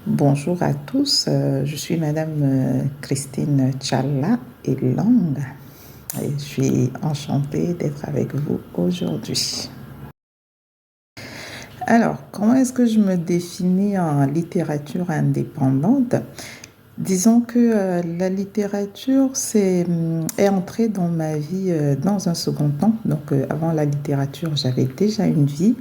Bonjour à tous, je suis Madame Christine Tchalla Elang et je suis enchantée d'être avec vous aujourd'hui. Alors, comment est-ce que je me définis en littérature indépendante? Disons que la littérature est entrée dans ma vie dans un second temps. Donc, avant la littérature, j'avais déjà une vie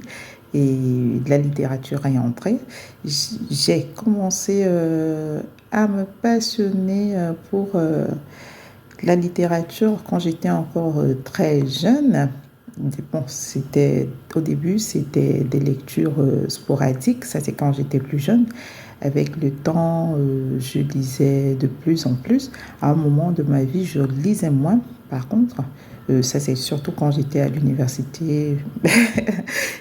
et la littérature est entrée. J'ai commencé à me passionner pour la littérature quand j'étais encore très jeune. Bon, au début, c'était des lectures sporadiques. Ça, c'est quand j'étais plus jeune. Avec le temps, je lisais de plus en plus. À un moment de ma vie, je lisais moins. Par contre, ça c'est surtout quand j'étais à l'université,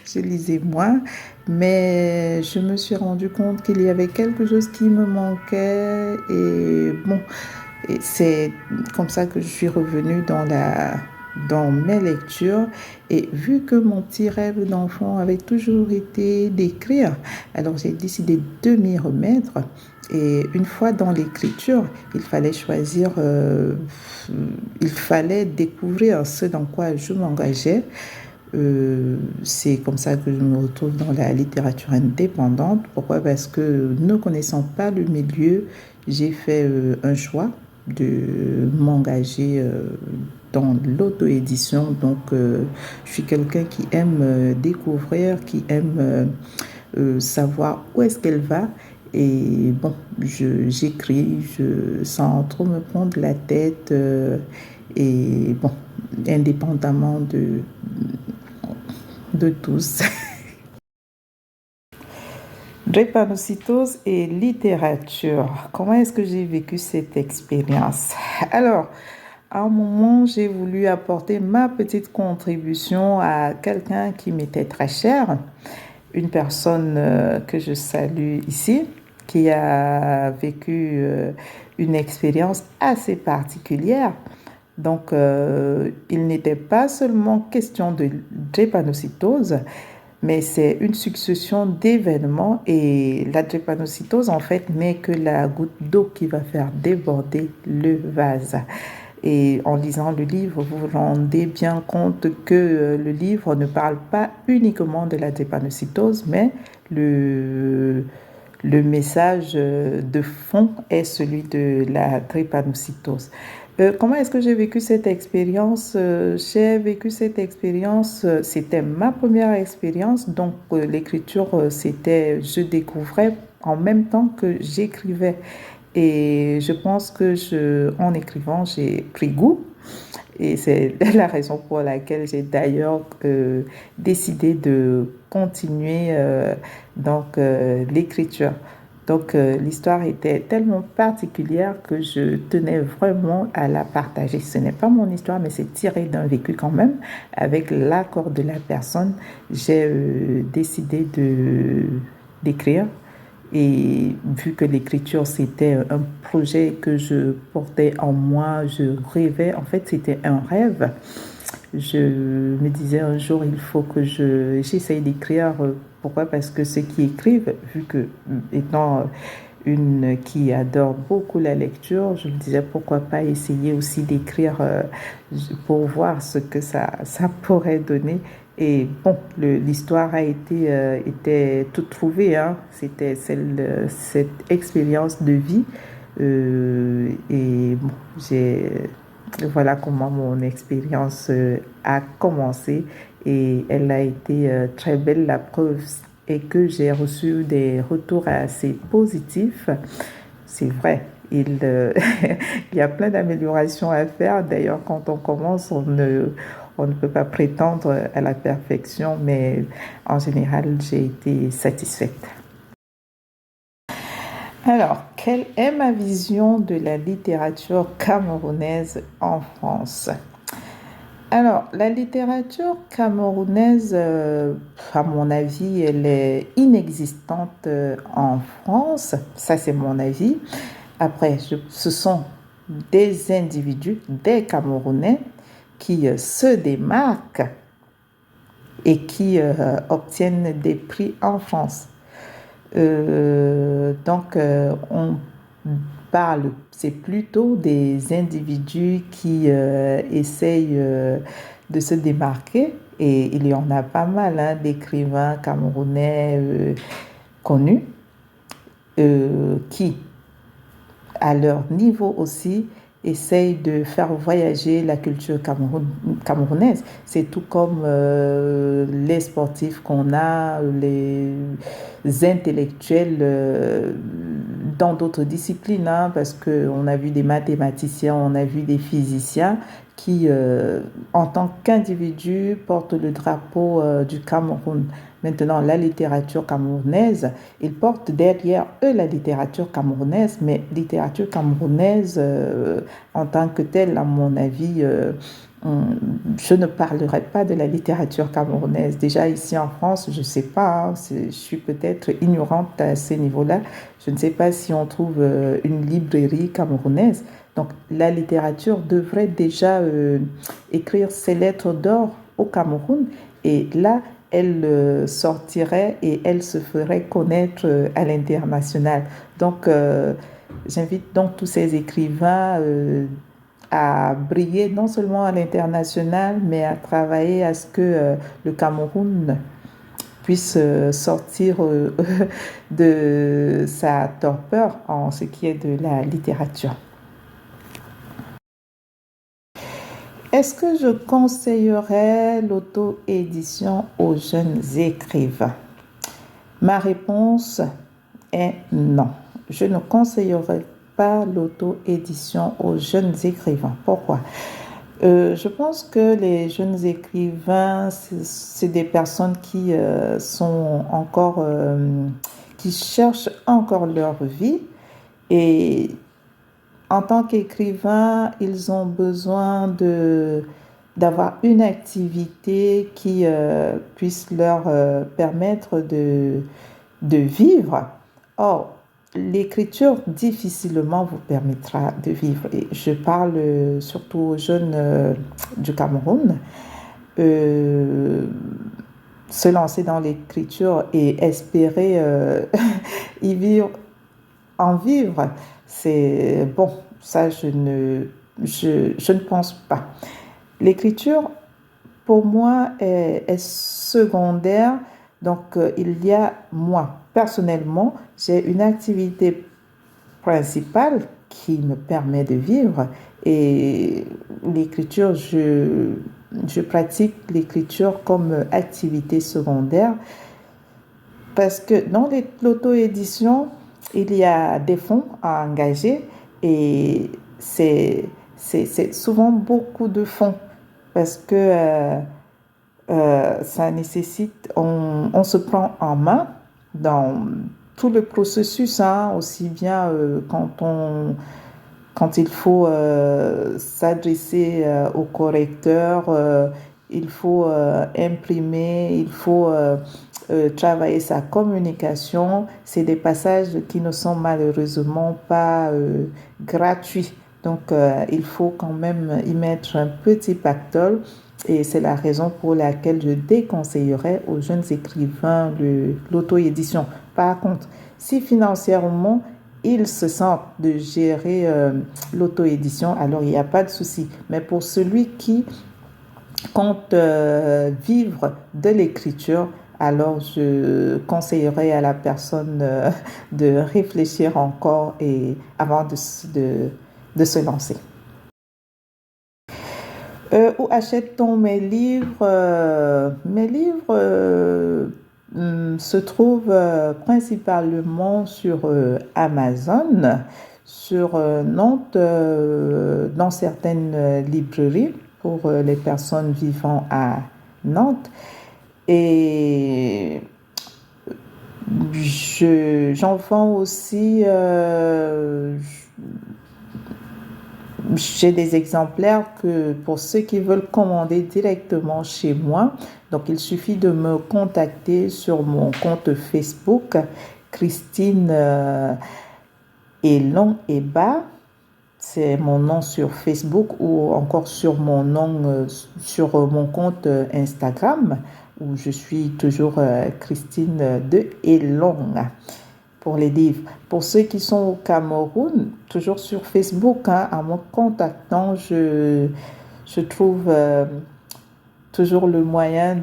je lisais moins. Mais je me suis rendu compte qu'il y avait quelque chose qui me manquait. Et bon, et c'est comme ça que je suis revenue dans mes lectures. Et vu que mon petit rêve d'enfant avait toujours été d'écrire, alors j'ai décidé de m'y remettre. Et une fois dans l'écriture, il fallait choisir, il fallait découvrir ce dans quoi je m'engageais. C'est comme ça que je me retrouve dans la littérature indépendante. Pourquoi? Parce que ne connaissant pas le milieu, j'ai fait un choix de m'engager dans l'auto-édition. Donc, je suis quelqu'un qui aime découvrir, qui aime savoir où est-ce qu'elle va. Et bon, j'écris sans trop me prendre la tête. Et bon, indépendamment de tous. Drépanocytose et littérature. Comment est-ce que j'ai vécu cette expérience? Alors, à un moment, j'ai voulu apporter ma petite contribution à quelqu'un qui m'était très cher, une personne que je salue ici, qui a vécu une expérience assez particulière. Donc, il n'était pas seulement question de drépanocytose, mais c'est une succession d'événements et la drépanocytose, en fait, n'est que la goutte d'eau qui va faire déborder le vase. Et en lisant le livre, vous vous rendez bien compte que le livre ne parle pas uniquement de la drépanocytose, mais le message de fond est celui de la drépanocytose. Comment est-ce que j'ai vécu cette expérience? J'ai vécu cette expérience, c'était ma première expérience, donc l'écriture, je découvrais en même temps que j'écrivais. Et je pense que en écrivant, j'ai pris goût. Et c'est la raison pour laquelle j'ai d'ailleurs décidé de continuer l'écriture. Donc l'histoire était tellement particulière que je tenais vraiment à la partager. Ce n'est pas mon histoire, mais c'est tiré d'un vécu quand même. Avec l'accord de la personne, j'ai décidé d'écrire. Et vu que l'écriture, c'était un projet que je portais en moi, je rêvais, en fait, c'était un rêve. Je me disais un jour, il faut que j'essaye d'écrire. Pourquoi? Parce que ceux qui écrivent, vu que étant une qui adore beaucoup la lecture, je me disais pourquoi pas essayer aussi d'écrire pour voir ce que ça pourrait donner. Et bon, l'histoire était toute trouvée, hein. C'était cette expérience de vie. Et bon, voilà comment mon expérience a commencé et elle a été très belle. La preuve est que j'ai reçu des retours assez positifs. C'est vrai, il y a plein d'améliorations à faire. D'ailleurs, quand on commence, on ne peut pas prétendre à la perfection, mais en général, j'ai été satisfaite. Alors, quelle est ma vision de la littérature camerounaise en France? Alors, la littérature camerounaise, à mon avis, elle est inexistante en France. Ça, c'est mon avis. Après, ce sont des individus, des Camerounais, qui se démarquent et qui obtiennent des prix en France. Donc, on parle, c'est plutôt des individus qui essayent de se démarquer. Et il y en a pas mal hein, d'écrivains camerounais connus qui, à leur niveau aussi, essayent de faire voyager la culture camerounaise. C'est tout comme les sportifs qu'on a, les intellectuels dans d'autres disciplines, hein, parce qu'on a vu des mathématiciens, on a vu des physiciens qui, en tant qu'individus, portent le drapeau du Cameroun. Maintenant, la littérature camerounaise, ils portent derrière eux la littérature camerounaise, mais littérature camerounaise en tant que telle, à mon avis, je ne parlerai pas de la littérature camerounaise. Déjà ici en France, je ne sais pas, hein, je suis peut-être ignorante à ce niveau-là. Je ne sais pas si on trouve une librairie camerounaise. Donc la littérature devrait déjà écrire ses lettres d'or au Cameroun et là, elle sortirait et elle se ferait connaître à l'international. Donc, j'invite donc tous ces écrivains à briller non seulement à l'international, mais à travailler à ce que le Cameroun puisse sortir de sa torpeur en ce qui est de la littérature. Est-ce que je conseillerais l'auto-édition aux jeunes écrivains? Ma réponse est non. Je ne conseillerais pas l'auto-édition aux jeunes écrivains. Pourquoi? Je pense que les jeunes écrivains, c'est des personnes qui sont encore, qui cherchent encore leur vie et en tant qu'écrivain, ils ont besoin d'avoir une activité qui puisse leur permettre de vivre. Or, l'écriture difficilement vous permettra de vivre. Et je parle surtout aux jeunes du Cameroun. Se lancer dans l'écriture et espérer y vivre, en vivre, c'est bon, ça je ne pense pas. L'écriture, pour moi, est secondaire. Donc, il y a, moi, personnellement, j'ai une activité principale qui me permet de vivre. Et l'écriture, je pratique l'écriture comme activité secondaire parce que dans l'auto-édition, il y a des fonds à engager et c'est souvent beaucoup de fonds parce que ça nécessite, on se prend en main dans tout le processus, hein, aussi bien quand il faut s'adresser au correcteur, il faut imprimer, il faut travailler sa communication. C'est des passages qui ne sont malheureusement pas gratuits. Donc, il faut quand même y mettre un petit pactole. Et c'est la raison pour laquelle je déconseillerais aux jeunes écrivains l'auto-édition. Par contre, si financièrement, ils se sentent de gérer l'auto-édition, alors il n'y a pas de souci. Mais pour celui qui compte vivre de l'écriture, alors je conseillerais à la personne de réfléchir encore et avant de se lancer. Où achète-t-on mes livres? Mes livres se trouvent principalement sur Amazon, sur Nantes, dans certaines librairies pour les personnes vivant à Nantes. Et j'en vends aussi, j'ai des exemplaires que pour ceux qui veulent commander directement chez moi. Donc, il suffit de me contacter sur mon compte Facebook, Christine Elon Eba. C'est mon nom sur Facebook ou encore sur mon nom sur mon compte Instagram où je suis toujours Christine de Elon. pour les livres. Pour ceux qui sont au Cameroun, toujours sur Facebook, hein, en me contactant, je trouve toujours le moyen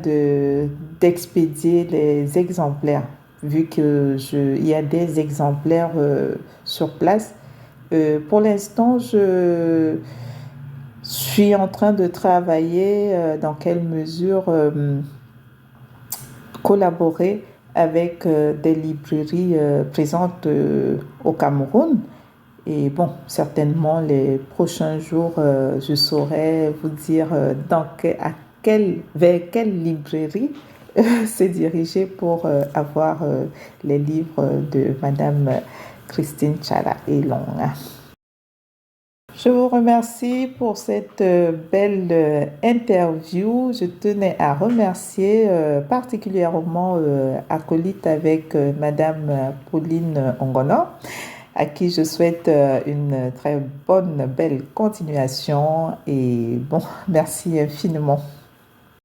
d'expédier les exemplaires, vu il y a des exemplaires sur place. Pour l'instant, je suis en train de travailler dans quelle mesure collaborer avec des librairies présentes au Cameroun. Et bon, certainement les prochains jours, je saurai vous dire vers quelle librairie se diriger pour avoir les livres de Madame Christine Chala Elong. Je vous remercie pour cette belle interview. Je tenais à remercier particulièrement acolyte avec Madame Pauline Ongono, à qui je souhaite une très bonne, belle continuation et bon, merci infiniment.